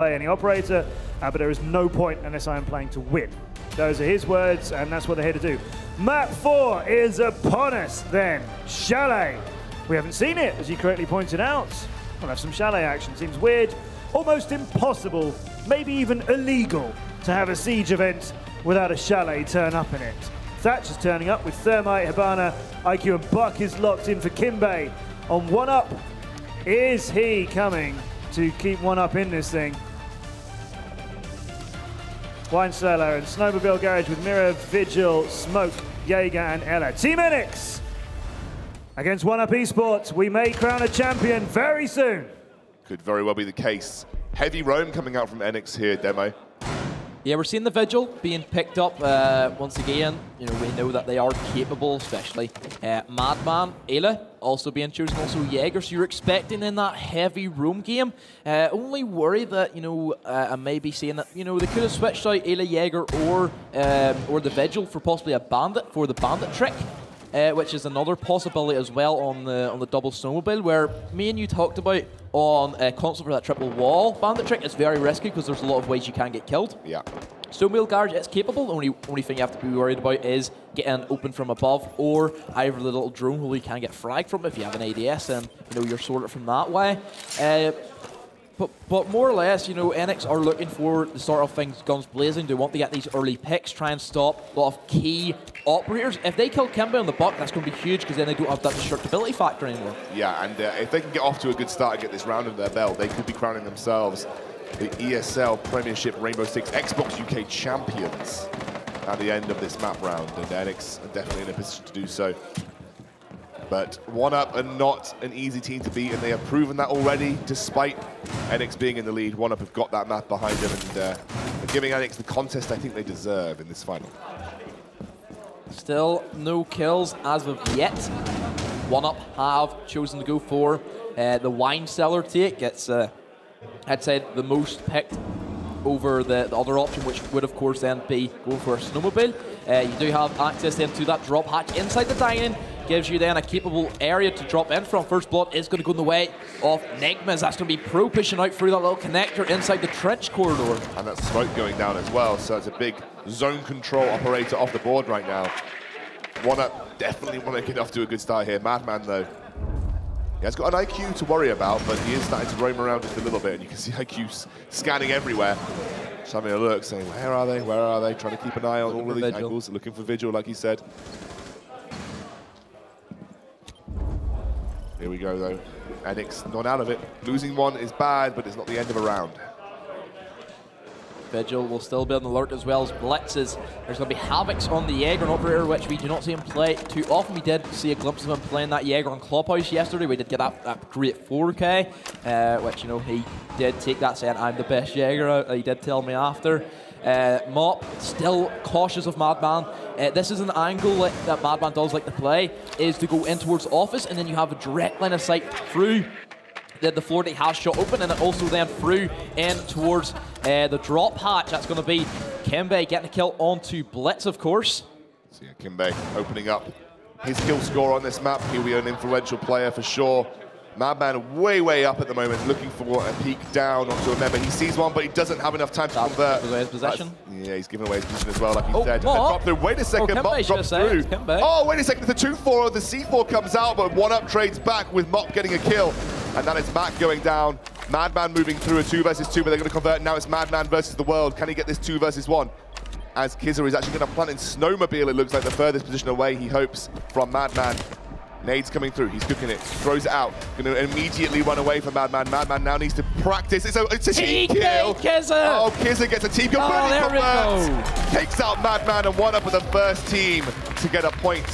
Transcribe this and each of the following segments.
any operator, but there is no point unless I am playing to win. Those are his words, and that's what they're here to do. Map 4 is upon us then. Chalet. We haven't seen it, as you correctly pointed out. We'll have some Chalet action. Seems weird, almost impossible, maybe even illegal to have a Siege event without a Chalet turn up in it. Thatch is turning up with Thermite, Hibana, IQ, and Buck is locked in for Kimbe. On 1UP, is he coming to keep 1UP in this thing? Wine Cellar and Snowmobile Garage with Mirror, Vigil, Smoke, Jaeger, and Ella. Team Enyx against 1UPeSport. We may crown a champion very soon. Could very well be the case. Heavy roam coming out from Enyx here, Demo. Yeah, we're seeing the Vigil being picked up once again. You know, we know that they are capable, especially Madman, Ayla also being chosen, also Jaeger. So you're expecting in that heavy roam game. Only worry that, you know, I may be saying that, you know, they could have switched out Ayla, Jaeger or the Vigil for possibly a Bandit for the Bandit trick. Which is another possibility as well on the double snowmobile, where me and you talked about on console for that triple wall bandit trick. It's very risky because there's a lot of ways you can get killed. Yeah. Snowmobile Garage, it's capable. The only thing you have to be worried about is getting open from above, or either the little drone hole you can get fragged from if you have an ADS, and you know you're sorted from that way. But more or less, you know, Enyx are looking for the start of things guns blazing. They want to get these early picks, try and stop a lot of key operators. If they kill Kimbe on the Buck, that's going to be huge because then they don't have that destructibility factor anymore. Yeah, and if they can get off to a good start and get this round under their belt, they could be crowning themselves the ESL Premiership Rainbow Six Xbox UK champions at the end of this map round, and Enyx are definitely in a position to do so. But 1UP are not an easy team to beat, and they have proven that already. Despite Enyx being in the lead, 1UP have got that map behind them, and giving Enyx the contest I think they deserve in this final. Still no kills as of yet. 1UP have chosen to go for the Wine Cellar take. It's, I'd say, the most picked over the other option, which would of course then be going for a snowmobile. You do have access then to that drop hatch inside the dining. Gives you then a capable area to drop in from. First blood is going to go in the way of Nigmas. That's going to be Pro pushing out through that little connector inside the trench corridor. And that's Smoke going down as well, so it's a big zone control operator off the board right now. 1UP definitely want to get off to a good start here. Madman, though, he has got an IQ to worry about, but he is starting to roam around just a little bit, and you can see IQ scanning everywhere. Just having a look, saying, where are they, where are they? Trying to keep an eye on all of these angles, looking for Vigil, like he said. Here we go, though. Enyx not out of it. Losing one is bad, but it's not the end of a round. Vigil will still be on the alert as well as Blitzes. There's going to be Havocs on the Jaeger operator, which we do not see him play too often. We did see a glimpse of him playing that Jaeger on Clubhouse yesterday. We did get that great 4K, which, you know, he did take that saying, I'm the best Jaeger out. He did tell me after. Mop, still cautious of Madman. This is an angle that Madman does like to play, is to go in towards office, and then you have a direct line of sight through the floor that he has shot open, and also then through in towards the drop hatch. That's going to be Kimbe getting a kill onto Blitz, of course. So yeah, Kimbe opening up his kill score on this map. He'll be an influential player for sure. Madman way up at the moment, looking for a peek down onto a member. He sees one, but he doesn't have enough time to convert. Away his possession. Yeah, he's giving away his position as well, like he said. Drop through. Wait a second, Mop drops through. Oh, wait a second, the 2-4, the C4 comes out, but 1UP trades back with Mop getting a kill. And that is Mac going down. Madman moving through a 2 versus 2, but they're going to convert. Now it's Madman versus the world. Can he get this 2 versus 1? As Kizzer is actually going to plant in Snowmobile, it looks like the furthest position away, he hopes, from Madman. Nades coming through, he's cooking it, throws it out, going to immediately run away from Madman. Madman now needs to practice. It's a team kill. Kizzer. Oh, Kizzer gets a team kill. Oh, there we go. Takes out Madman, and 1UP with the first team to get a point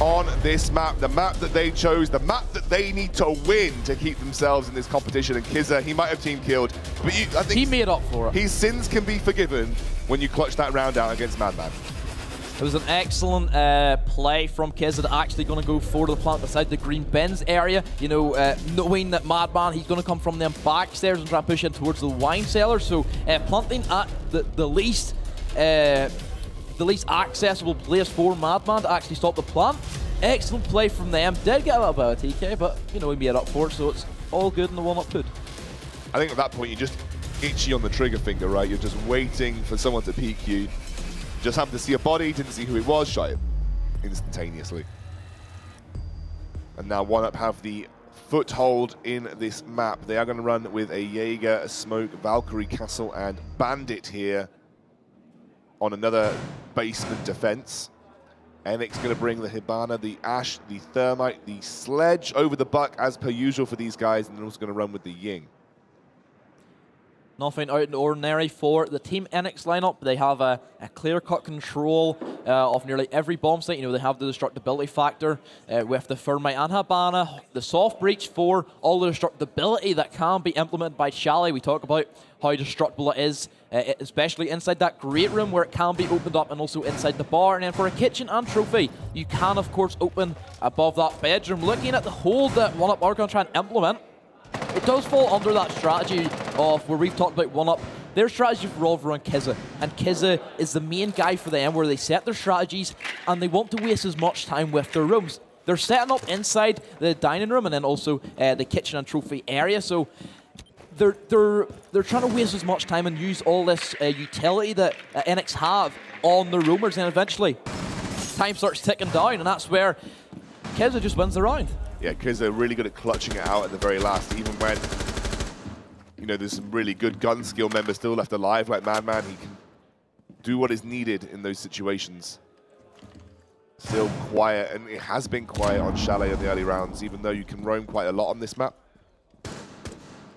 on this map. The map that they chose, the map that they need to win to keep themselves in this competition. And Kizzer, he might have team killed, but I think he made up for it. His sins can be forgiven when you clutch that round out against Madman. It was an excellent play from Kizzer, actually going to go for the plant beside the green bins area. You know, knowing that Madman, he's going to come from them backstairs and try and push in towards the wine cellar. So planting at the least accessible place for Madman to actually stop the plant. Excellent play from them. Did get a little bit of TK, but you know, he made up for it, so it's all good in the 1UP hood. I think at that point you just itchy on the trigger finger, right? You're just waiting for someone to peek you. Just happened to see a body, didn't see who it was, shot it instantaneously. And now 1UP have the foothold in this map. They are going to run with a Jaeger, a Smoke, Valkyrie, Castle, and Bandit here on another basement defense. Enyx going to bring the Hibana, the Ash, the Thermite, the Sledge over the Buck as per usual for these guys, and they're also going to run with the Ying. Nothing out of the ordinary for the Team Enyx lineup. They have a clear-cut control of nearly every bomb site. You know, they have the destructibility factor with the Thermite and Hibana, the soft breach for all the destructibility that can be implemented by Chalet. We talk about how destructible it is, especially inside that great room where it can be opened up, and also inside the bar. And then for a kitchen and trophy, you can, of course, open above that bedroom. Looking at the hold that 1UP are going to try and implement, it does fall under that strategy of where we've talked about 1UP. Their strategy revolves around Kizza, and Kizza is the main guy for them where they set their strategies and they want to waste as much time with their rooms. They're setting up inside the dining room and then also the kitchen and trophy area, so they're trying to waste as much time and use all this utility that Enyx have on the roamers, and eventually time starts ticking down, and that's where Kizza just wins the round. Yeah, because they're really good at clutching it out at the very last, even when, you know, there's some really good gun skill members still left alive, like Madman. He can do what is needed in those situations. Still quiet, and it has been quiet on Chalet in the early rounds, even though you can roam quite a lot on this map.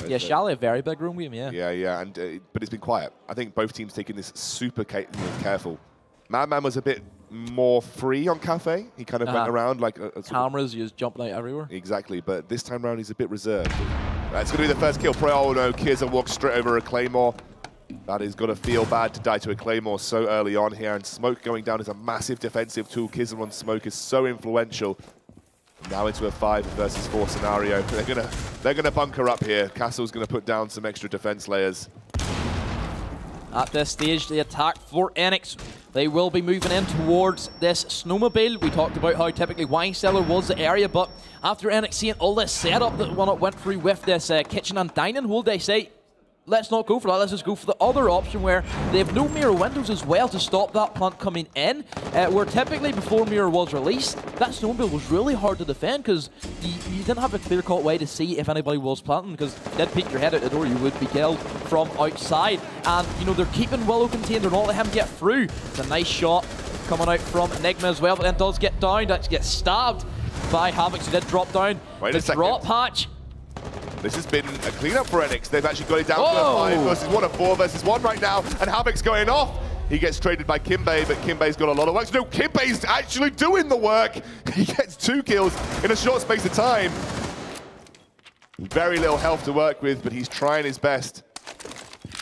Yeah, Chalet, a very big room game, yeah. Yeah, and but it's been quiet. I think both teams taking this super careful. Madman was a bit more free on Cafe. He kind of went around like cameras, he was jumping out everywhere. Exactly, but this time around he's a bit reserved. That's going to be the first kill. Oh no, Kizza walks straight over a Claymore. That is going to feel bad to die to a Claymore so early on here, and Smoke going down is a massive defensive tool. Kizza on Smoke is so influential. Now into a 5 versus 4 scenario. They're gonna bunker up here. Castle's going to put down some extra defense layers. At this stage, the attack for Enyx. They will be moving in towards this snowmobile. We talked about how typically Wine Cellar was the area, but after Enyx seeing all this setup that 1UP went through with this kitchen and dining hold, they say, let's not go for that, let's just go for the other option where they have no mirror windows as well to stop that plant coming in. Where typically before mirror was released, that snowmobile was really hard to defend because you didn't have a clear-cut way to see if anybody was planting, because if you did peek your head out the door, you would be killed from outside. And, you know, they're keeping Willow contained, they're not letting him get through. It's a nice shot coming out from Enigma as well, but then does get down, gets stabbed by Havoc, who did drop down. Wait a second. Drop hatch. This has been a cleanup for Enyx. They've actually got it down to a 5 versus 1, a 4 versus 1 right now, and Havoc's going off. He gets traded by Kimbe, but Kimbe's got a lot of work. No, Kimbe's actually doing the work. He gets 2 kills in a short space of time. Very little health to work with, but he's trying his best.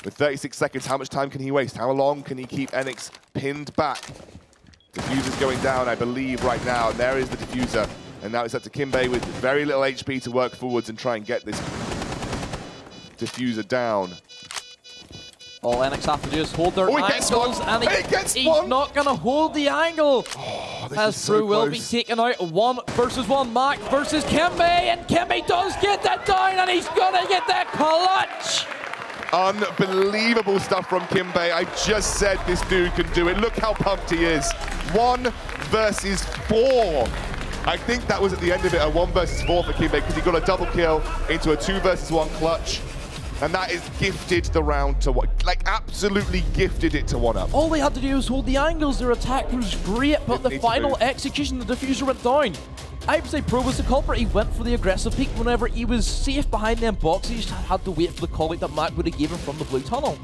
With 36 seconds, how much time can he waste? How long can he keep Enyx pinned back? Diffuser's going down, I believe, right now, and there is the diffuser. And now it's up to Kimbe with very little HP to work forwards and try and get this diffuser down. All Enyx have to do is hold their angles, and he's not going to hold the angle. As Brew will be taken out 1 versus 1. Mac versus Kimbe, and Kimbe does get that down, and he's going to get that clutch. Unbelievable stuff from Kimbe. I just said this dude can do it. Look how pumped he is. 1 versus 4. I think that was at the end of it, a 1 versus 4 for Kimbe, because he got a double kill into a 2 versus 1 clutch. And that is gifted the round to 1. Like, absolutely gifted it to 1UP. All they had to do was hold the angles. Their attack was great, but the final execution, the diffuser went down. I would say Pro was the culprit. He went for the aggressive peek whenever he was safe behind them boxes. He just had to wait for the call that Mac would have given from the blue tunnel.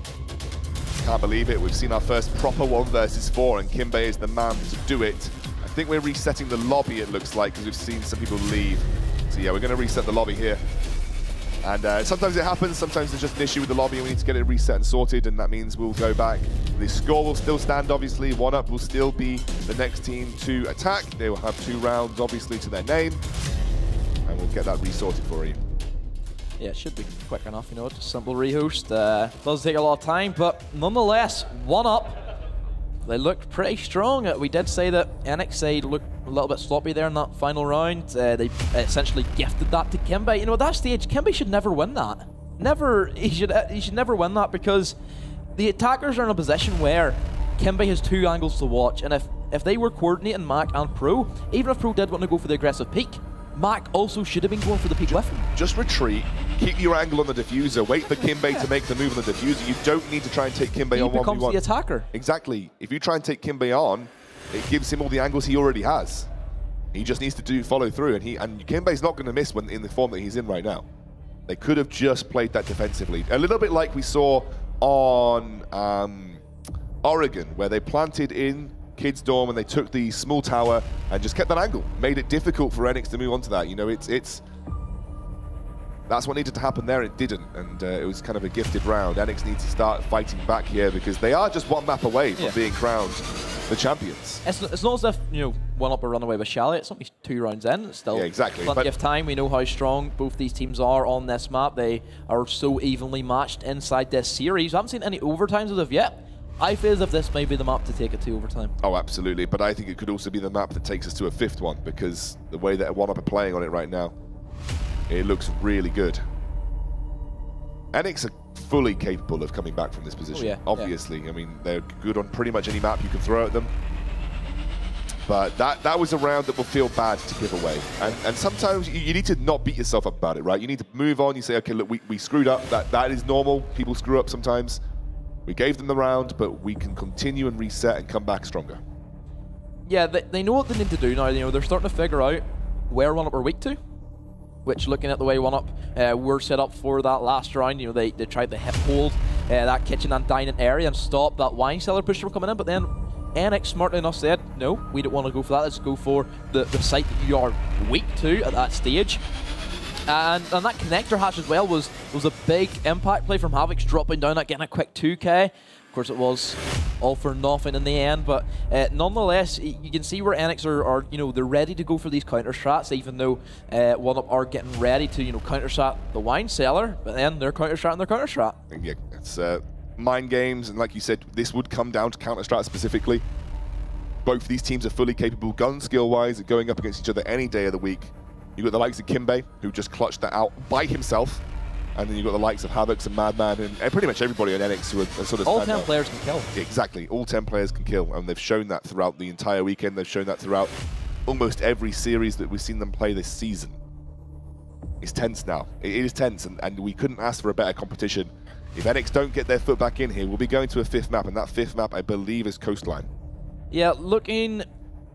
Can't believe it. We've seen our first proper 1 versus 4, and Kimbe is the man to do it. I think we're resetting the lobby, it looks like, because we've seen some people leave. So yeah, we're going to reset the lobby here. And sometimes it happens, sometimes there's just an issue with the lobby and we need to get it reset and sorted, and that means we'll go back. The score will still stand, obviously. 1UP will still be the next team to attack. They will have 2 rounds, obviously, to their name. And we'll get that resorted for you. Yeah, it should be quick enough, you know, just simple rehost. Does take a lot of time, but nonetheless, 1UP. They looked pretty strong. We did say that Enyx side looked a little bit sloppy there in that final round. They essentially gifted that to Kimbe. You know, at that stage, Kimbe should never win that. he should never win that, because the attackers are in a position where Kimbe has 2 angles to watch, and if they were coordinating Mac and Pro, even if Pro did want to go for the aggressive peek, Mac also should have been going for the peek with him. Just retreat, keep your angle on the diffuser, wait for Kimbe to make the move on the diffuser. You don't need to try and take Kimbe on 1v1. He becomes the attacker. Exactly. If you try and take Kimbe on, it gives him all the angles he already has. He just needs to follow through, and Kimbe's not going to miss when in the form that he's in right now. They could have just played that defensively. A little bit like we saw on Oregon, where they planted in Kids Dorm and they took the small tower and just kept that angle. Made it difficult for Enyx to move on to that. You know, that's what needed to happen there. It didn't, and it was kind of a gifted round. Enyx needs to start fighting back here, because they are just 1 map away from being crowned the champions. It's not as if, you know, 1UP or run away with Chalet. It's only 2 rounds in. It's still plenty of time. We know how strong both these teams are on this map. They are so evenly matched inside this series. I haven't seen any overtimes as of yet. I feel as if this may be the map to take it to overtime. Oh, absolutely. But I think it could also be the map that takes us to a 5th one, because the way that 1UP are playing on it right now, it looks really good. Enyx are fully capable of coming back from this position, obviously. I mean, they're good on pretty much any map you can throw at them. But that was a round that will feel bad to give away. And sometimes you need to not beat yourself up about it, right? You need to move on. You say, okay, look, we screwed up. That is normal. People screw up sometimes. We gave them the round, but we can continue and reset and come back stronger. Yeah, they know what they need to do now. You know, they're starting to figure out where 1UP are weak to, which, looking at the way 1UP were set up for that last round, you know, they tried to hold that kitchen and dining area and stop that wine cellar push from coming in, but then Enyx smartly enough said, no, we don't want to go for that. Let's go for the site that you are weak to at that stage. And that connector hatch as well was a big impact play from Havix, dropping down that, getting a quick 2k. Of course, it was all for nothing in the end, but nonetheless, you can see where Enyx are, you know, they're ready to go for these counter strats, even though 1UP are getting ready to, you know, counter strat the wine cellar, but then they're counter strat and they're counter strat. Yeah, it's mind games, and like you said, this would come down to counter strat specifically. Both these teams are fully capable, gun skill wise, of going up against each other any day of the week. You've got the likes of Kimbe, who just clutched that out by himself. And then you've got the likes of Havix and Madman and pretty much everybody on Enyx who are sort of... All 10 players can kill. Exactly, all 10 players can kill. And they've shown that throughout the entire weekend. They've shown that throughout almost every series that we've seen them play this season. It's tense now. It is tense, and we couldn't ask for a better competition. If Enyx don't get their foot back in here, we'll be going to a 5th map, and that 5th map, I believe, is Coastline. Yeah, looking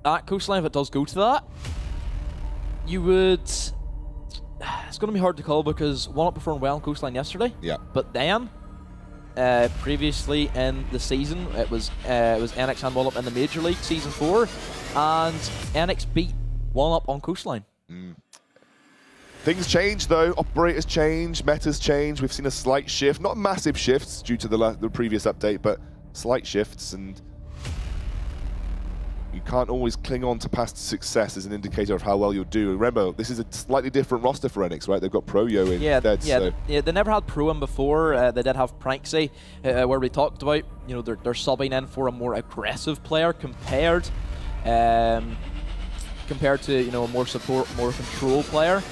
at Coastline, if it does go to that, you would... It's going to be hard to call, because 1UP performed well on Coastline yesterday. Yeah. But then, previously in the season, it was Enyx and 1UP in the Major League Season 4, and Enyx beat 1UP on Coastline. Things change, though. Operators change, metas change. We've seen a slight shift, not massive shifts due to the previous update, but slight shifts, and you can't always cling on to past success as an indicator of how well you'll do. Remember, this is a slightly different roster for Enyx, right? They've got Pro-Yo in instead. Yeah, they never had Pro in before. They did have Pranksy, where we talked about, you know, they're subbing in for a more aggressive player compared to, you know, a more support, more control player.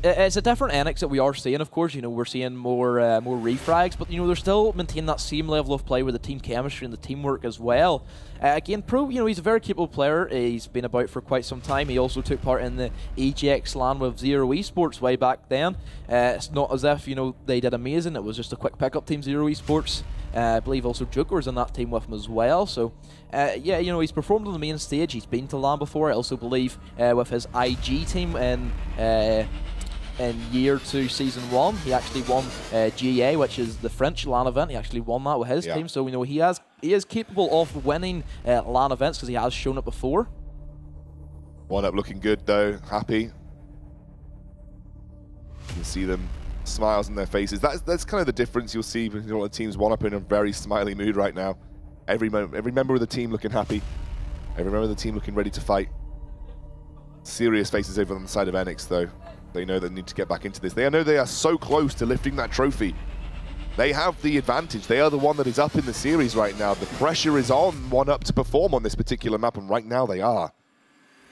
It's a different Enyx that we are seeing, of course. You know, we're seeing more refrags, but, you know, they're still maintaining that same level of play with the team chemistry and the teamwork as well. Again, Pro, you know, he's a very capable player. He's been about for quite some time. He also took part in the EGX LAN with 1UPeSports way back then. It's not as if, you know, they did amazing. It was just a quick pickup team, 1UPeSports. I believe also Joker was in that team with him as well. So, yeah, you know, he's performed on the main stage. He's been to LAN before. I also believe with his IG team in year 2 season 1, he actually won GA, which is the French LAN event. He actually won that with his team, so we know he is capable of winning LAN events, because he has shown it before. 1UP looking good though, happy. You can see them, smiles on their faces. That's kind of the difference you'll see between all the teams. 1UP in a very smiley mood right now. Every member of the team looking happy. Every member of the team looking ready to fight. Serious faces over on the side of Enyx though. They know they need to get back into this. They know they are so close to lifting that trophy. They have the advantage. They are the one that is up in the series right now. The pressure is on 1UP to perform on this particular map, and right now they are.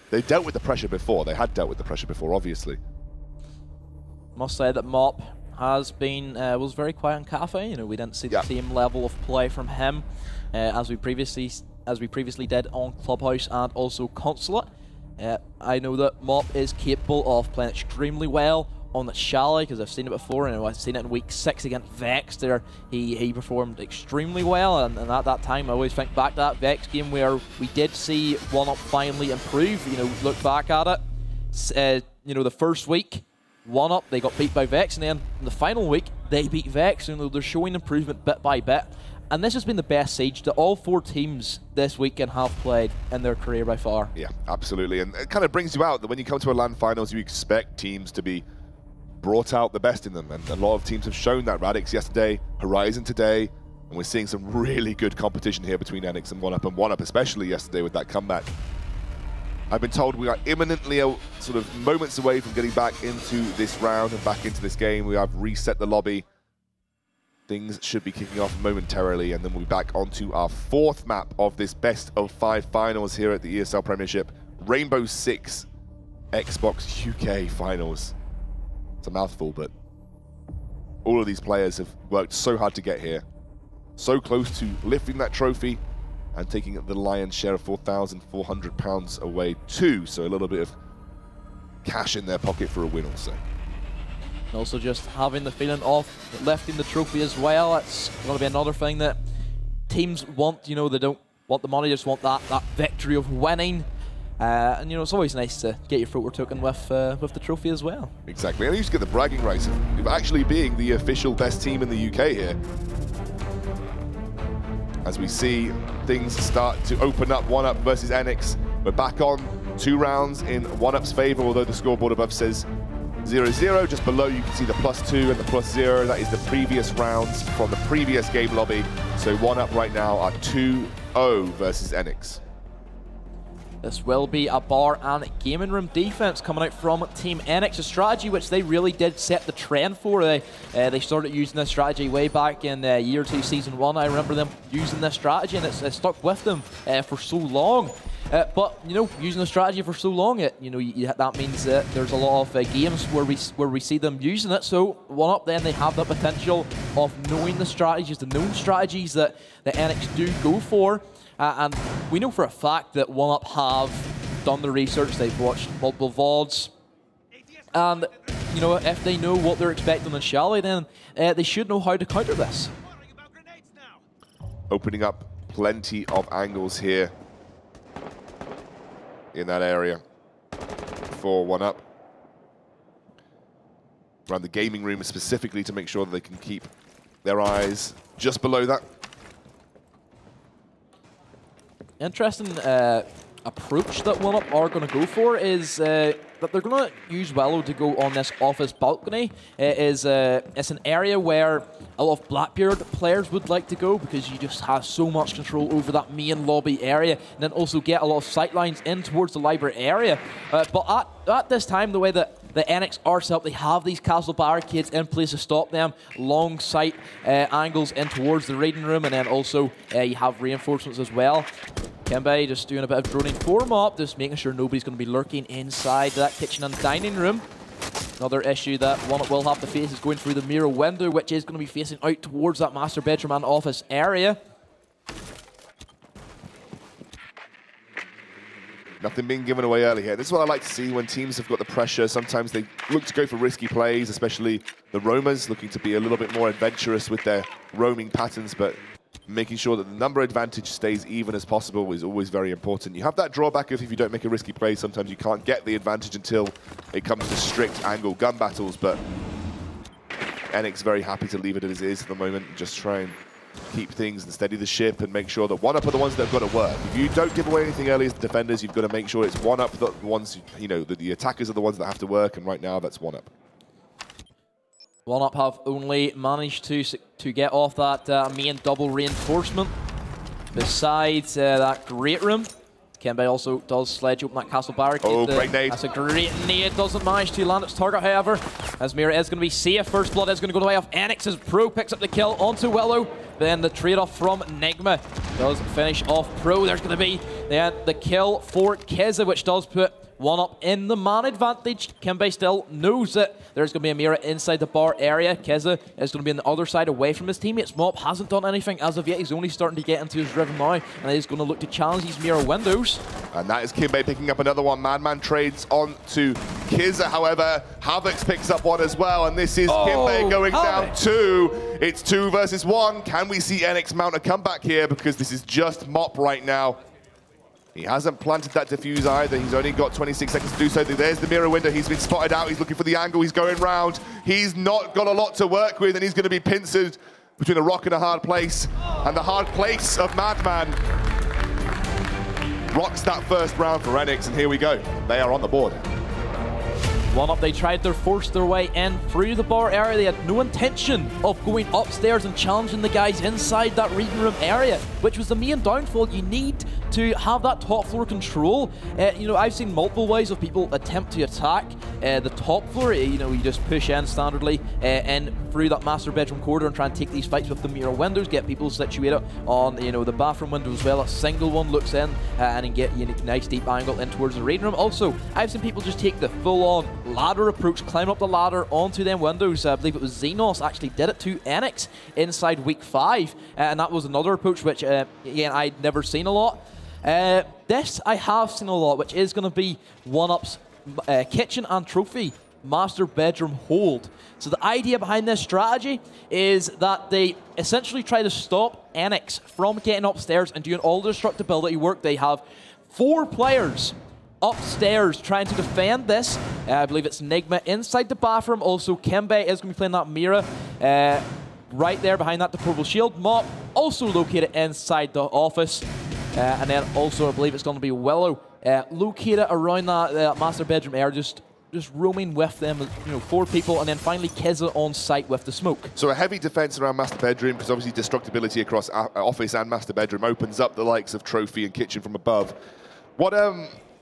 They dealt with the pressure before. They had dealt with the pressure before, obviously. Must say that Mop has been was very quiet in Cafe. You know, we didn't see the same level of play from him as we previously did on Clubhouse and also Consulate. I know that Mop is capable of playing extremely well on the Chalet, because I've seen it before, and I've seen it in week 6 against Vex there. He performed extremely well, and at that time I always think back to that Vex game where we did see 1UP finally improve. You know, look back at it, you know, the first week 1UP, they got beat by Vex, and then in the final week they beat Vex. You know, they're showing improvement bit by bit, and this has been the best Siege that all 4 teams this weekend have played in their career by far. Yeah, absolutely, and it kind of brings you out that when you come to a LAN finals, you expect teams to be brought out the best in them, and a lot of teams have shown that. Radix yesterday, Horizon today, and we're seeing some really good competition here between Enyx and 1UP especially yesterday with that comeback. I've been told we are imminently sort of moments away from getting back into this round and back into this game. We have reset the lobby. Things should be kicking off momentarily, and then we'll be back onto our 4th map of this best of 5 finals here at the ESL Premiership. Rainbow Six Xbox UK finals. It's a mouthful, but all of these players have worked so hard to get here. So close to lifting that trophy and taking the lion's share of £4,400 away too. So a little bit of cash in their pocket for a win also. And also just having the feeling of lifting the trophy as well. It's going to be another thing that teams want. You know, they don't want the money, just want that victory of winning. And you know, it's always nice to get your photo taken with the trophy as well. Exactly, and you just get the bragging rights of actually being the official best team in the UK here. As we see things start to open up, 1UP versus Enyx. We're back on 2 rounds in 1UP's favor, although the scoreboard above says 0-0. Just below you can see the +2 and the +0. That is the previous rounds from the previous game lobby. So 1UP right now are 2-0 versus Enyx. This will be a bar and gaming room defense coming out from Team Enyx, a strategy which they really did set the trend for. They started using this strategy way back in Year 2 Season 1. I remember them using this strategy, and it's stuck with them for so long. But you know, using the strategy for so long, that means that there's a lot of games where we see them using it. So 1UP then, they have the potential of knowing the strategies, the known strategies that the Enyx do go for. And we know for a fact that 1UP have done the research. They've watched multiple VODs, and you know, if they know what they're expecting on Chalet, then they should know how to counter this. Opening up plenty of angles here in that area for 1UP. Around the gaming room specifically, to make sure that they can keep their eyes just below that. Interesting approach that 1UP are going to go for is that they're going to use Willow to go on this office balcony. It's an area where a lot of Blackbeard players would like to go, because you just have so much control over that main lobby area, and then also get a lot of sightlines in towards the library area. But at this time, the way that the Enyx are set up, they have these castle barricades in place to stop them, long sight angles in towards the raiding room, and then also you have reinforcements as well. Kembe just doing a bit of droning for Mop, just making sure nobody's going to be lurking inside that kitchen and dining room. Another issue that 1UP will have to face is going through the mirror window, which is going to be facing out towards that master bedroom and office area. Nothing being given away early here. This is what I like to see when teams have got the pressure. Sometimes they look to go for risky plays, especially the roamers, looking to be a little bit more adventurous with their roaming patterns, but making sure that the number advantage stays even as possible is always very important. You have that drawback of if you don't make a risky play, sometimes you can't get the advantage until it comes to strict angle gun battles, but Enyx very happy to leave it as it is at the moment and just try and keep things and steady the ship and make sure that 1UP are the ones that have got to work. If you don't give away anything early as the defenders, you've got to make sure it's 1UP the ones, you know, the attackers are the ones that have to work, and right now that's 1UP. 1UP have only managed to get off that main double reinforcement. Besides that great room, Kembe also does sledge open that castle barricade. Oh, great nade. That's a great nade. Doesn't manage to land its target, however. As Mira is going to be safe. First blood is going to go the way of Enyx as Pro picks up the kill onto Willow. Then the trade-off from Nigma does finish off Pro. There's going to be the kill for Kizza, which does put 1UP in the man advantage. Kimbe still knows that there's going to be a Mira inside the bar area. Keza is going to be on the other side away from his teammates. Mop hasn't done anything as of yet. He's only starting to get into his rhythm now, and he's going to look to challenge these Mira windows. And that is Kimbe picking up another one. Madman trades on to Keza. However, Havix picks up one as well, and this is Kimbe going down 2. It's 2 versus 1. Can we see Enyx mount a comeback here? Because this is just Mop right now. He hasn't planted that defuse either. He's only got 26 seconds to do so. There's the mirror window. He's been spotted out. He's looking for the angle. He's going round. He's not got a lot to work with, and he's going to be pincered between a rock and a hard place. And the hard place of Madman rocks that first round for Enyx, and here we go. They are on the board. 1UP, they tried to force their way in through the bar area. They had no intention of going upstairs and challenging the guys inside that reading room area, which was the main downfall. You need to have that top floor control. You know, I've seen multiple ways of people attempt to attack the top floor. You know, you just push in standardly in through that master bedroom corridor and try and take these fights with the mirror windows, get people situated on, you know, the bathroom window as well. A single one looks in and then get a nice deep angle in towards the reading room. Also, I've seen people just take the full-on ladder approach, climb up the ladder onto them windows. I believe it was Xenos actually did it to Enyx inside week 5, and that was another approach which, again, I'd never seen a lot. This I have seen a lot, which is going to be 1UP's kitchen and trophy master bedroom hold. So the idea behind this strategy is that they essentially try to stop Enyx from getting upstairs and doing all the destructibility work. They have 4 players upstairs trying to defend this. I believe it's Nigma inside the bathroom. Also, Kimbe is going to be playing that Mira right there behind that deplorable shield. Mop also located inside the office. And then also, I believe it's going to be Willow located around that master bedroom area, just roaming with them, you know, 4 people, and then finally Keza on site with the smoke. So a heavy defense around master bedroom, because obviously destructibility across office and master bedroom opens up the likes of trophy and kitchen from above. What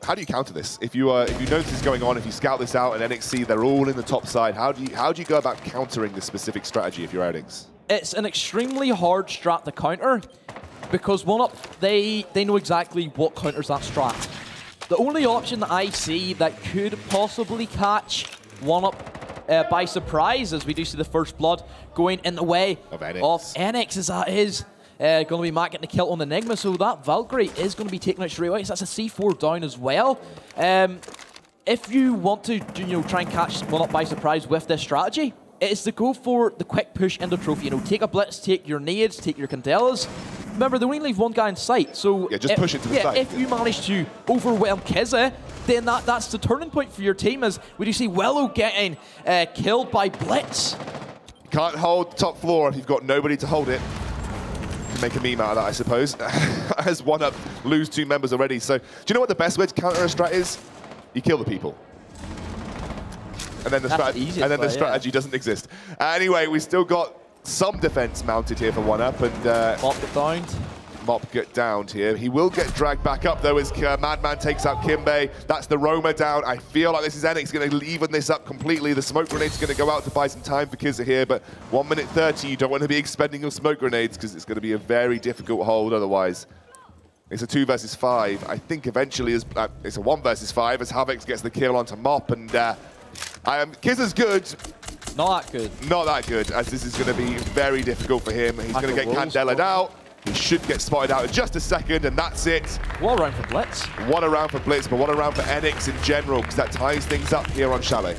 how do you counter this? If you notice this is going on, if you scout this out and NXC, they're all in the top side, how do you go about countering this specific strategy if you're Enyx? It's an extremely hard strat to counter, because 1UP, they know exactly what counters that strat. The only option that I see that could possibly catch 1UP by surprise, as we do see the first blood going in the way of Enyx, as that is going to be Matt getting the kill on the Enigma, so that Valkyrie is going to be taken out straight away. So that's a C4 down as well. If you want to, you know, try and catch 1UP by surprise with this strategy, it is to go for the quick push into trophy. You know, take a blitz, take your nades, take your Candelas. Remember, they only leave 1 guy in sight, so yeah, just push it to the side. If you manage to overwhelm Keza, then that's the turning point for your team, as we do see Willow getting killed by Blitz. Can't hold the top floor if you've got nobody to hold it. Make a meme out of that, I suppose. As 1UP lose 2 members already. So, do you know what the best way to counter a strat is? You kill the people. And then the strategy doesn't exist. Anyway, we still got some defense mounted here for 1UP, and Mop get downed. Mop get downed here. He will get dragged back up though as Madman takes out Kimbe. That's the Roma down. I feel like this is Enyx going to even this up completely. The smoke grenade's going to go out to buy some time for Kizza here, but 1 minute 30, you don't want to be expending your smoke grenades because it's going to be a very difficult hold otherwise. It's a 2 versus 5. I think eventually it's a 1 versus 5 as Havix gets the kill onto Mop, and Kizza's good. Not that good. Not that good, as this is going to be very difficult for him. He's going to get Candela'd out. He should get spotted out in just a second, and that's it. What a round for Blitz. What a round for Blitz, but what a round for Enyx in general, because that ties things up here on Chalet.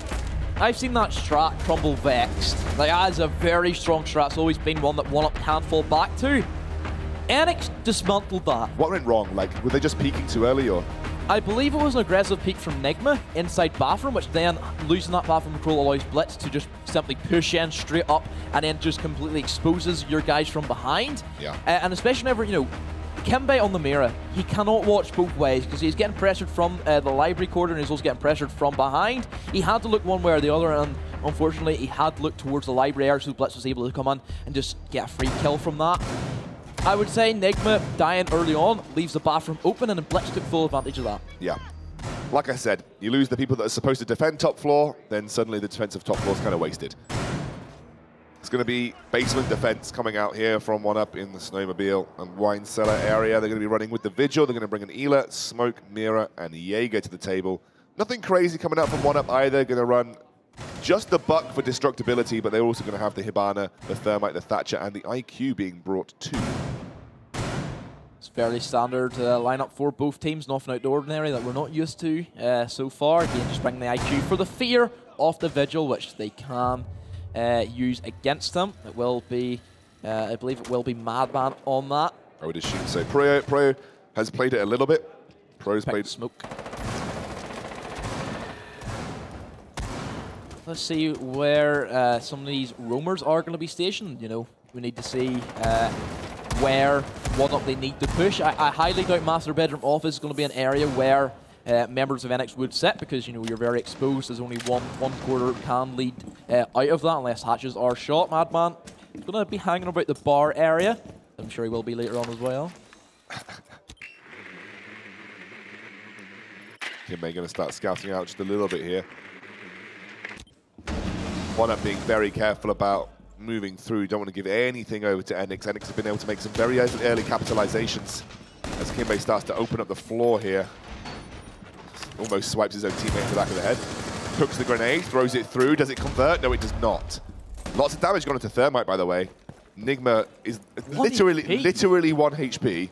I've seen that strat crumble vexed. Like, that is a very strong strat. It's always been one that 1UP can't fall back to. Enyx dismantled that. What went wrong? Like, were they just peeking too early, or? I believe it was an aggressive peek from Nigma inside bathroom, which then losing that bathroom control allows Blitz to just simply push in straight up and then just completely exposes your guys from behind. Yeah. And especially whenever, you know, Kimbe on the Mira, he cannot watch both ways because he's getting pressured from the library corridor and he's also getting pressured from behind. He had to look one way or the other, and unfortunately he had to look towards the library area, so Blitz was able to come in and just get a free kill from that. I would say Nigma dying early on leaves the bathroom open, and then Blitz took full advantage of that. Yeah. Like I said, you lose the people that are supposed to defend top floor, then suddenly the defensive top floor is kind of wasted. It's going to be basement defense coming out here from 1UP in the Snowmobile and Wine Cellar area. They're going to be running with the Vigil. They're going to bring an Ela, Smoke, Mira, and Jaeger to the table. Nothing crazy coming out from 1UP either. Going to run just the Buck for destructibility, but they're also going to have the Hibana, the Thermite, the Thatcher, and the IQ being brought too. It's fairly standard lineup for both teams, nothing out of the ordinary that we're not used to so far. Again, just bringing the IQ for the fear of the Vigil, which they can use against them. It will be, I believe it will be Madman on that. I would assume so. Pro has played it a little bit. Pro's played smoke. Let's see where some of these roamers are going to be stationed. You know, we need to see where 1UP they need to push. I highly doubt Master Bedroom Office is going to be an area where members of Enyx would sit, because you know you're very exposed. There's only one quarter can lead out of that unless hatches are shot. Madman is going to be hanging about the bar area. I'm sure he will be later on as well. Kimbe going to start scouting out just a little bit here. 1UP being very careful about moving through. Don't want to give anything over to Enyx. Enyx has been able to make some very early capitalizations as Kimbe starts to open up the floor here. Almost swipes his own teammate in the back of the head. Hooks the grenade, throws it through. Does it convert? No, it does not. Lots of damage gone into Thermite, by the way. Nigma is literally 1 HP.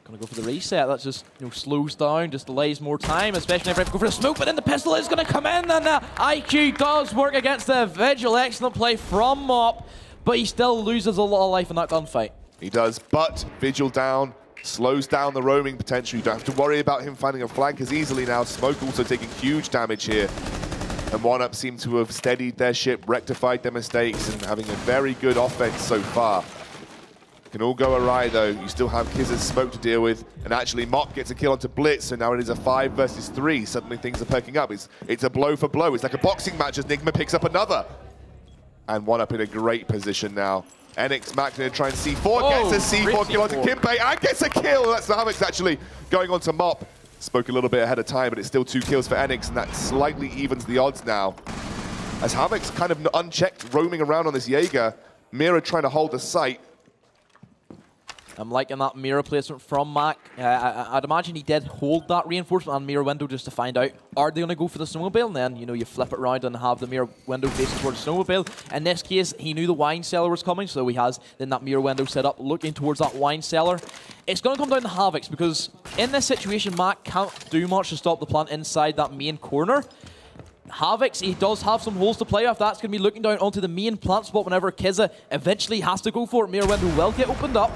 Gonna go for the reset. That just slows down, just delays more time, especially if I go for the smoke. But then the pistol is gonna come in, and IQ does work against the Vigil. Excellent play from Mop, but he still loses a lot of life in that gunfight. He does, but Vigil down, slows down the roaming potential. You don't have to worry about him finding a flank as easily now. Smoke also taking huge damage here. And 1UP seem to have steadied their ship, rectified their mistakes, and having a very good offense so far. Can all go awry though. You still have Kiz's smoke to deal with, and actually Mop gets a kill onto Blitz, so now it is a 5 versus 3. Suddenly things are perking up. It's a blow for blow. It's like a boxing match as Nigma picks up another. And 1UP in a great position now. Enyx Mac going to try and C4, gets a C4 kill onto Kimbe, and gets a kill. That's Havix actually going on to Mop. Spoke a little bit ahead of time, but it's still 2 kills for Enyx, and that slightly evens the odds now. As Havix kind of unchecked roaming around on this Jaeger, Mira trying to hold the site. I'm liking that mirror placement from Mac. I'd imagine he did hold that reinforcement on mirror window just to find out, are they going to go for the snowmobile? And then, you flip it around and have the mirror window facing towards the snowmobile. In this case, he knew the wine cellar was coming, so he has then that mirror window set up looking towards that wine cellar. It's going to come down to Havix, because in this situation, Mac can't do much to stop the plant inside that main corner. Havix, he does have some holes to play with. That's going to be looking down onto the main plant spot whenever Kiza eventually has to go for it. Mirror window will get opened up.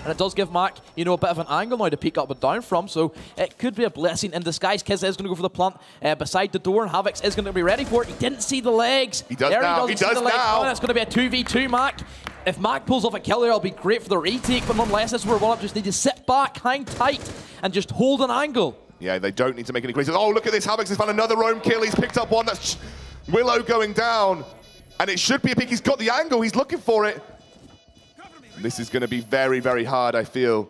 And it does give Mac, a bit of an angle now to peek up and down from, so it could be a blessing in disguise. Kiza is going to go for the plant beside the door, and Havix is going to be ready for it. He didn't see the legs. He does now. He does now. Oh, that's going to be a 2v2 Mac. If Mac pulls off a kill there, it'll be great for the retake, but nonetheless, this is where 1UP just need to sit back, hang tight, and just hold an angle. Yeah, they don't need to make any crazy. Oh, look at this. Havix has found another roam kill. He's picked up one. That's Willow going down, and it should be a pick. He's got the angle. He's looking for it. This is going to be very, very hard, I feel,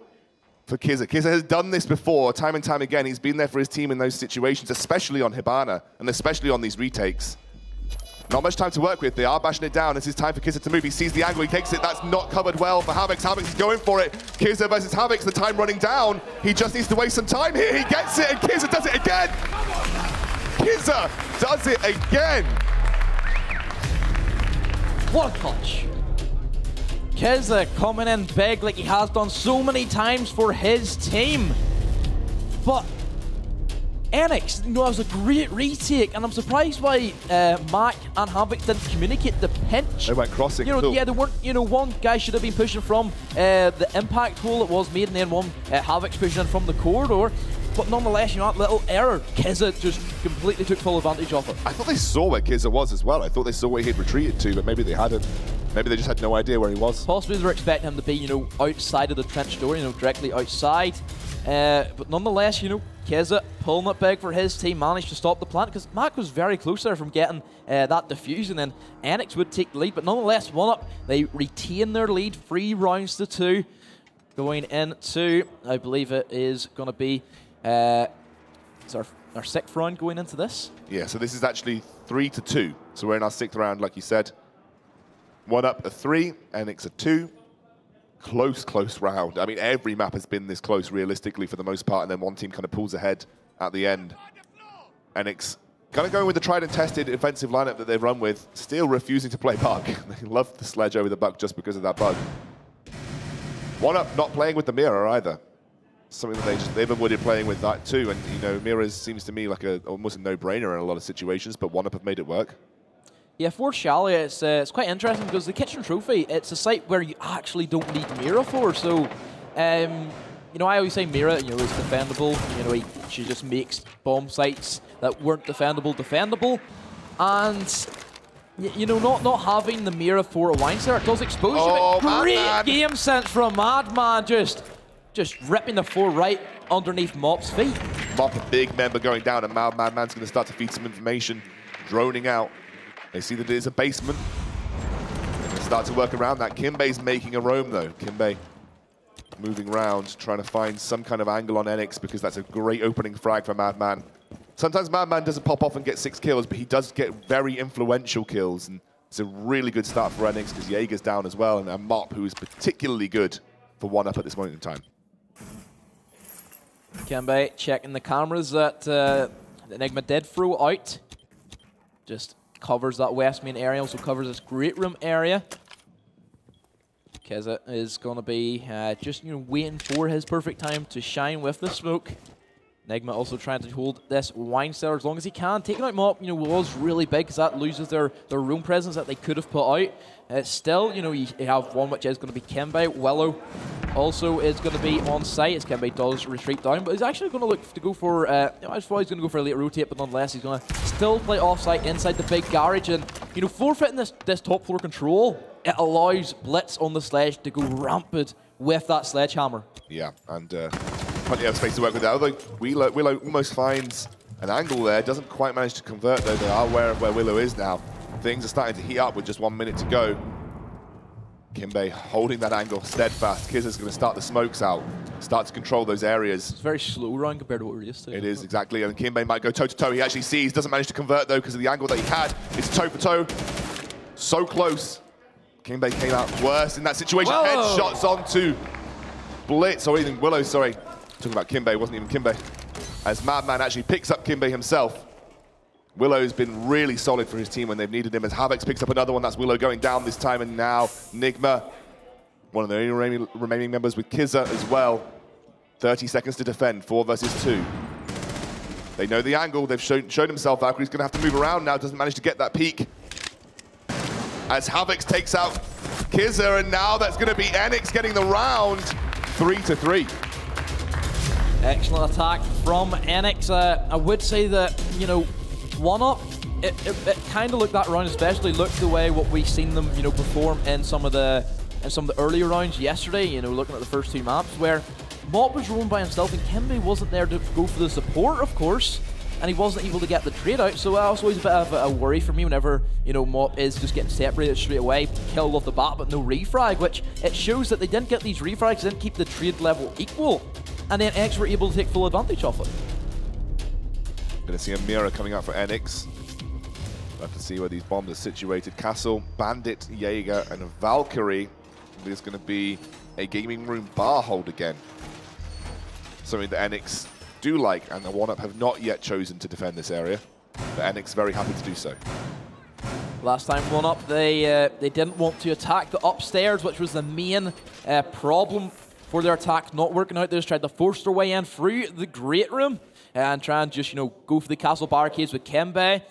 for Kiza. Kiza has done this before, time and time again. He's been there for his team in those situations, especially on Hibana, and especially on these retakes. Not much time to work with. They are bashing it down. This is time for Kiza to move. He sees the angle. He takes it. That's not covered well for Havix. Havix is going for it. Kiza versus Havix. The time running down. He just needs to waste some time here. He gets it, and Kiza does it again. Kiza does it again. What a touch. Kiza coming in big like he has done so many times for his team. But Enyx, that was a great retake, and I'm surprised why Mac and Havix didn't communicate the pinch. They went crossing. Yeah, they weren't. One guy should have been pushing from the impact hole it was made, and then one Havix pushing in from the corridor. But nonetheless, that little error, Kiza just completely took full advantage of it. I thought they saw where Kiza was as well. I thought they saw where he'd retreated to, but maybe they hadn't. Maybe they just had no idea where he was. Possibly they were expecting him to be, outside of the trench door, directly outside. But nonetheless, Kiza pulling it big for his team, managed to stop the plant, because Mac was very close there from getting that defuse, and then Enyx would take the lead. But nonetheless, 1UP, they retain their lead, 3 rounds to 2. Going into, I believe it is going to be it's our 6th round going into this. Yeah, so this is actually 3-2. So we're in our 6th round, like you said. 1UP a 3, Enyx a 2. Close round. I mean, every map has been this close realistically for the most part, and then one team kind of pulls ahead at the end. Enyx kind of going with the tried and tested offensive lineup that they've run with, still refusing to play Buck. They love the sledge over the Buck just because of that bug. 1UP not playing with the mirror either. Something that they've avoided playing with that too. And you know, mirrors seems to me like almost a no-brainer in a lot of situations, but 1UP have made it work. Yeah, for Chalet, it's quite interesting because the Kitchen Trophy, it's a site where you actually don't need Mira for. So, you know, I always say Mira, you know, is defendable. You know, she just makes bomb sites that weren't defendable. And, you know, not having the Mira for a wine cellar, it does expose you. Great game sense from Madman, just ripping the 4 right underneath Mop's feet. Mop, a big member going down, and Madman's going to start to feed some information, droning out. They see that it is a basement. They're going to start to work around that. Kimbe's making a roam, though. Kimbe moving around, trying to find some kind of angle on Enyx, because that's a great opening frag for Madman. Sometimes Madman doesn't pop off and get 6 kills, but he does get very influential kills. And it's a really good start for Enyx, because Jaeger's down as well, and a Mop, who is particularly good for 1UP at this moment in time. Kimbe checking the cameras that Enigma did throw out. Just covers that west main area, also covers this great room area. Keza is going to be just, you know, waiting for his perfect time to shine with the smoke. Enigma also trying to hold this wine cellar as long as he can. Taking out Mop, you know, was really big because that loses their room presence that they could have put out. Still, you know, you have one which is going to be Kimbe. Willow also is going to be on site as Kimbe does retreat down, but he's actually going to look to go for, I thought he's going to go for a late rotate, but nonetheless he's going to still play offsite inside the big garage, and, you know, forfeiting this top floor control, it allows Blitz on the sledge to go rampant with that sledgehammer. Yeah, and plenty of space to work with that, although Willow almost finds an angle there, doesn't quite manage to convert though. They are aware of where Willow is now. Things are starting to heat up with just 1 minute to go. Kimbe holding that angle steadfast. Kizza's going to start the smokes out, start to control those areas. It's very slow run compared to what we're used to. It is, exactly. And Kimbe might go toe-to-toe. He actually sees, doesn't manage to convert though because of the angle that he had. It's toe-for-toe. So close. Kimbe came out worse in that situation. Whoa. Headshots onto Blitz, or even Willow, sorry. Talking about Kimbe, it wasn't even Kimbe. As Madman actually picks up Kimbe himself. Willow's been really solid for his team when they've needed him, as Havix picks up another one. That's Willow going down this time, and now Nigma, one of the only remaining members with Kizza as well. 30 seconds to defend, 4 versus 2. They know the angle, they've shown himself out, but he's going to have to move around now, doesn't manage to get that peak. As Havix takes out Kizza, and now that's going to be Enyx getting the round, 3-3. Excellent attack from Enyx. I would say that, you know, 1UP, it kind of looked that round, especially looked the way what we've seen them, you know, perform in some of the earlier rounds yesterday. You know, looking at the first 2 maps where Mop was rolling by himself and Kimbe wasn't there to go for the support, of course, and he wasn't able to get the trade out. So that was always a bit of a worry for me whenever, you know, Mop is just getting separated straight away, killed off the bat, but no refrag, which it shows that they didn't get these refrags, didn't keep the trade level equal, and then X were able to take full advantage of it. Going to see a mirror coming out for Enyx. We'll have to see where these bombs are situated. Castle, Bandit, Jaeger, and a Valkyrie. There's going to be a gaming room bar hold again. Something that Enyx do like, and the 1UP have not yet chosen to defend this area. But Enyx very happy to do so. Last time 1UP, they didn't want to attack the upstairs, which was the main problem for their attack not working out. They just tried to force their way in through the great room and try and just, you know, go for the castle barricades with Kimbe. We're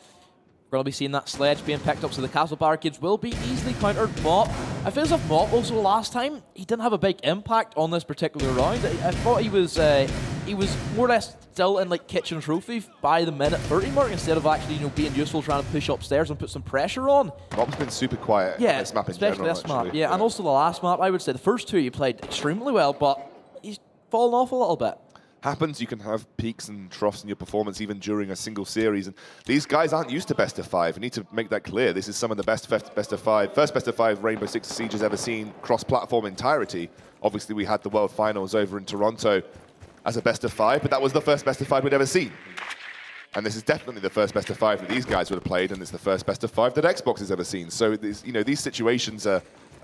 going to be seeing that sledge being picked up, so the castle barricades will be easily countered. Mop, I feel as if Mop also last time, he didn't have a big impact on this particular round. I thought he was more or less still in like kitchen trophy by the minute 30 mark instead of actually, you know, being useful trying to push upstairs and put some pressure on. Mop's been super quiet. Yeah, this map in especially general, this map. actually. Yeah, and also the last map, I would say the first 2 he played extremely well, but he's fallen off a little bit. Happens, you can have peaks and troughs in your performance even during a single series, and these guys aren't used to best of 5. I need to make that clear. This is some of the best of 5 Rainbow Six Siege has ever seen cross-platform entirety. Obviously, we had the World Finals over in Toronto as a best of 5, but that was the first best of 5 we'd ever seen. And this is definitely the first best of 5 that these guys would have played, and it's the first best of 5 that Xbox has ever seen. So, you know, these situations are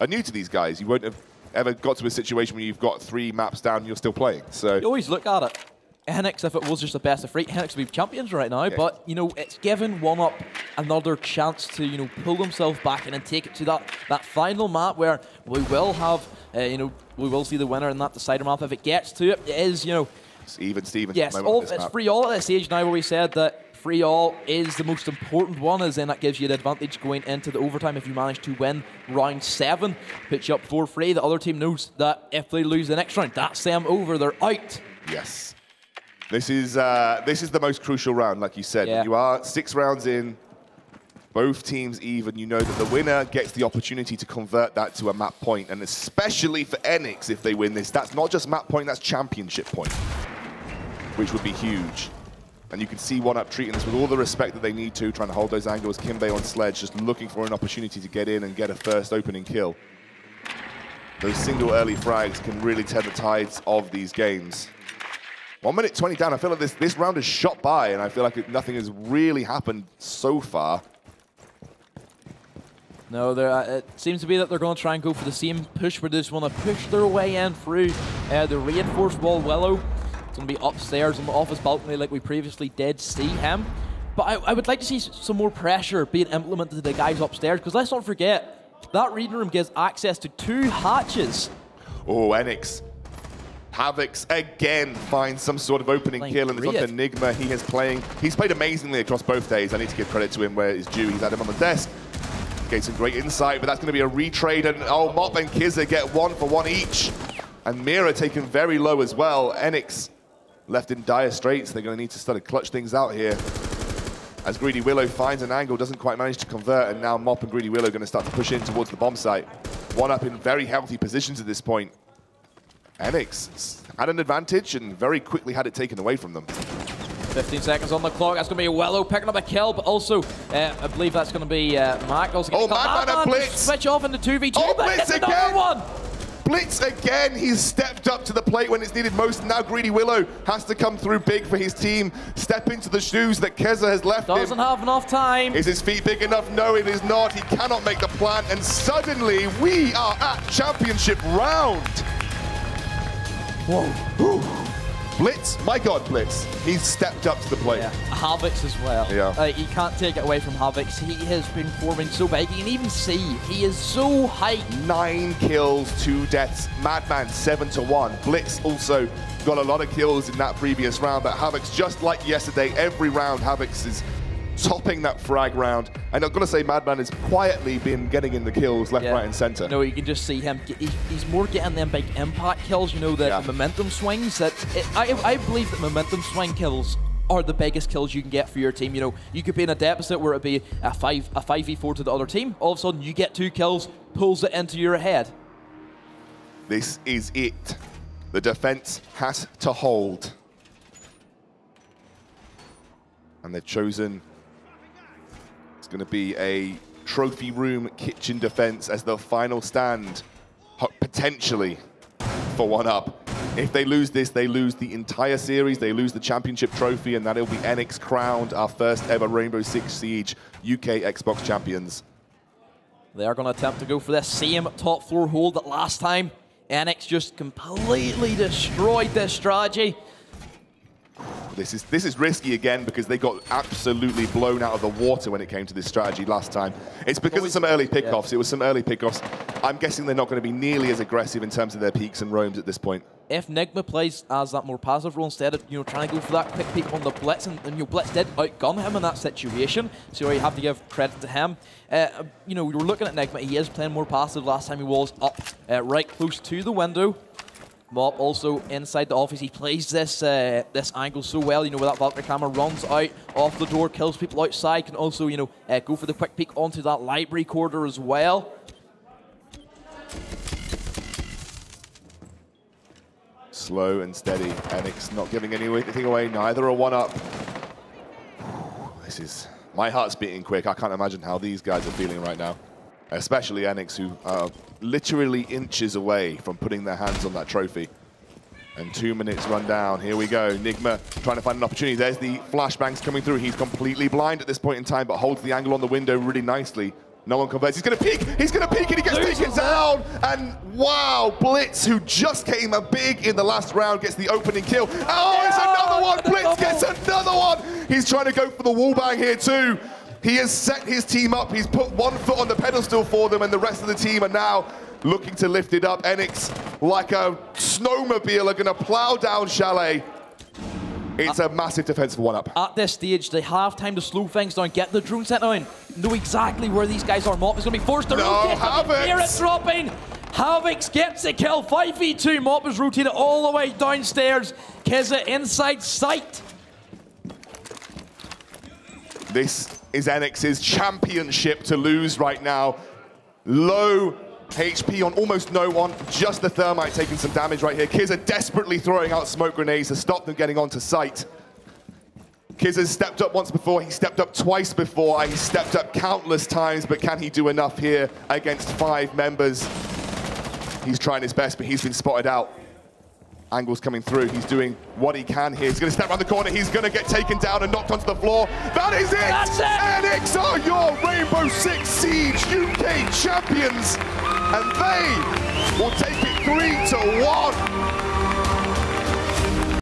new to these guys. You won't have ever got to a situation where you've got 3 maps down and you're still playing. So you always look at it. Enyx, if it was just a best of 3, Enyx would be champions right now, but, you know, it's given 1UP another chance to, you know, pull themselves back in and take it to that final map where we will have, you know, we will see the winner in that decider map. If it gets to it, it is, you know... It's even Steven. Yes, it's free all at this stage now where we said that free all is the most important one, as then that gives you the advantage going into the overtime if you manage to win round 7. Puts you up 4-3. The other team knows that if they lose the next round, that's them over. They're out. Yes. This is the most crucial round, like you said. Yeah. You are 6 rounds in, both teams even. You know that the winner gets the opportunity to convert that to a map point, and especially for Enyx, if they win this, that's not just map point, that's championship point, which would be huge. And you can see 1UP treating this with all the respect that they need to, trying to hold those angles. Kimbe on Sledge, just looking for an opportunity to get in and get a first opening kill. Those single early frags can really turn the tides of these games. 1 minute 20 down. I feel like this round is shot by, and I feel like nothing has really happened so far. No, it seems to be that they're going to try and go for the same push where they just want to push their way in through the reinforced wall Willow. It's going to be upstairs on the office balcony like we previously did see him. But I would like to see some more pressure being implemented to the guys upstairs, because let's not forget, that reading room gives access to 2 hatches. Oh, Enyx. Havox again finds some sort of opening kill, and it's on Enigma. He's played amazingly across both days. I need to give credit to him where it's due. He's had him on the desk. Gained some great insight, but that's going to be a retrade, and oh, Mop and Kizza get 1 for 1 each. And Mira taken very low as well. Enyx left in dire straits. They're going to need to start to clutch things out here. As Greedy Willow finds an angle, doesn't quite manage to convert, and now Mop and Greedy Willow are going to start to push in towards the bomb site. 1UP in very healthy positions at this point. Enyx had an advantage and very quickly had it taken away from them. 15 seconds on the clock. That's going to be Willow picking up a kill, but also I believe that's going to be Mac. Also Madman and Blitz! Switch off into 2v2, oh, but Blitz it's another one! Blitz again, he's stepped up to the plate when it's needed most. Now Greedy Willow has to come through big for his team, step into the shoes that Keza has left him. Doesn't have enough time. Is his feet big enough? No, it is not. He cannot make the plan, and suddenly we are at championship round. Whoa. Blitz, my God, Blitz. He's stepped up to the plate. Yeah. Havox as well. Yeah. You can't take it away from Havox. He has been forming so big. You can even see he is so high. 9 kills, 2 deaths. Madman 7 to 1. Blitz also got a lot of kills in that previous round, but Havox, just like yesterday, every round Havox is topping that frag round. And I've got to say, Madman has quietly been getting in the kills left, right, and center. No, you can just see him. He's more getting them big impact kills, you know, the momentum swings. I believe that momentum swing kills are the biggest kills you can get for your team. You know, you could be in a deficit where it'd be a 5v4 to the other team. All of a sudden, you get 2 kills, pulls it into your head. This is it. The defense has to hold. And they've chosen... It's going to be a trophy room kitchen defense as the final stand, potentially, for 1UP. If they lose this, they lose the entire series, they lose the championship trophy, and that'll be Enyx crowned our first ever Rainbow Six Siege UK Xbox champions. They are going to attempt to go for this same top floor hold that last time. Enyx just completely destroyed this strategy. This is risky again because they got absolutely blown out of the water when it came to this strategy last time. It's because of some early pickoffs. It was some early pickoffs. I'm guessing they're not going to be nearly as aggressive in terms of their peaks and roams at this point. If Nigma plays as that more passive role instead of, you know, trying to go for that quick peek on the Blitz, and you know, Blitz did outgun him in that situation, so you have to give credit to him. You know, we were looking at Nigma. He is playing more passive. Last time he was up right close to the window. Mop also inside the office. He plays this this angle so well, you know, where that Valkyrie camera runs out off the door, kills people outside, can also, you know, go for the quick peek onto that library corridor as well. Slow and steady. Enyx not giving anything away, neither are 1UP. This is... My heart's beating quick. I can't imagine how these guys are feeling right now. Especially Enyx, who are literally inches away from putting their hands on that trophy. And 2 minutes run down. Here we go. Nigma trying to find an opportunity. There's the flashbangs coming through. He's completely blind at this point in time, but holds the angle on the window really nicely. No one converts. He's going to peek. He's going to peek and he gets taken down. And wow, Blitz, who just came a big in the last round, gets the opening kill. Oh, it's another one. Blitz gets another one. He's trying to go for the wall bang here too. He has set his team up. He's put 1 foot on the pedestal for them, and the rest of the team are now looking to lift it up. Enyx, like a snowmobile, are going to plow down Chalet. It's a massive defensive 1-up. At this stage, they have time to slow things down, get the drone set down, know exactly where these guys are. Mop is going to be forced to rotate. Hear it dropping. Havix gets the kill. 5v2. Mop is rotated all the way downstairs. Keza inside sight. This is Enyx's championship to lose right now. Low HP on almost no one, just the Thermite taking some damage right here. Kizza desperately throwing out smoke grenades to stop them getting onto site. Kizza's stepped up once before, he stepped up twice before, and he stepped up countless times, but can he do enough here against 5 members? He's trying his best, but he's been spotted out. Angle's coming through, he's doing what he can here. He's going to step around the corner, he's going to get taken down and knocked onto the floor. That is it! That's it! Enyx are your Rainbow Six Siege UK champions, and they will take it 3-1.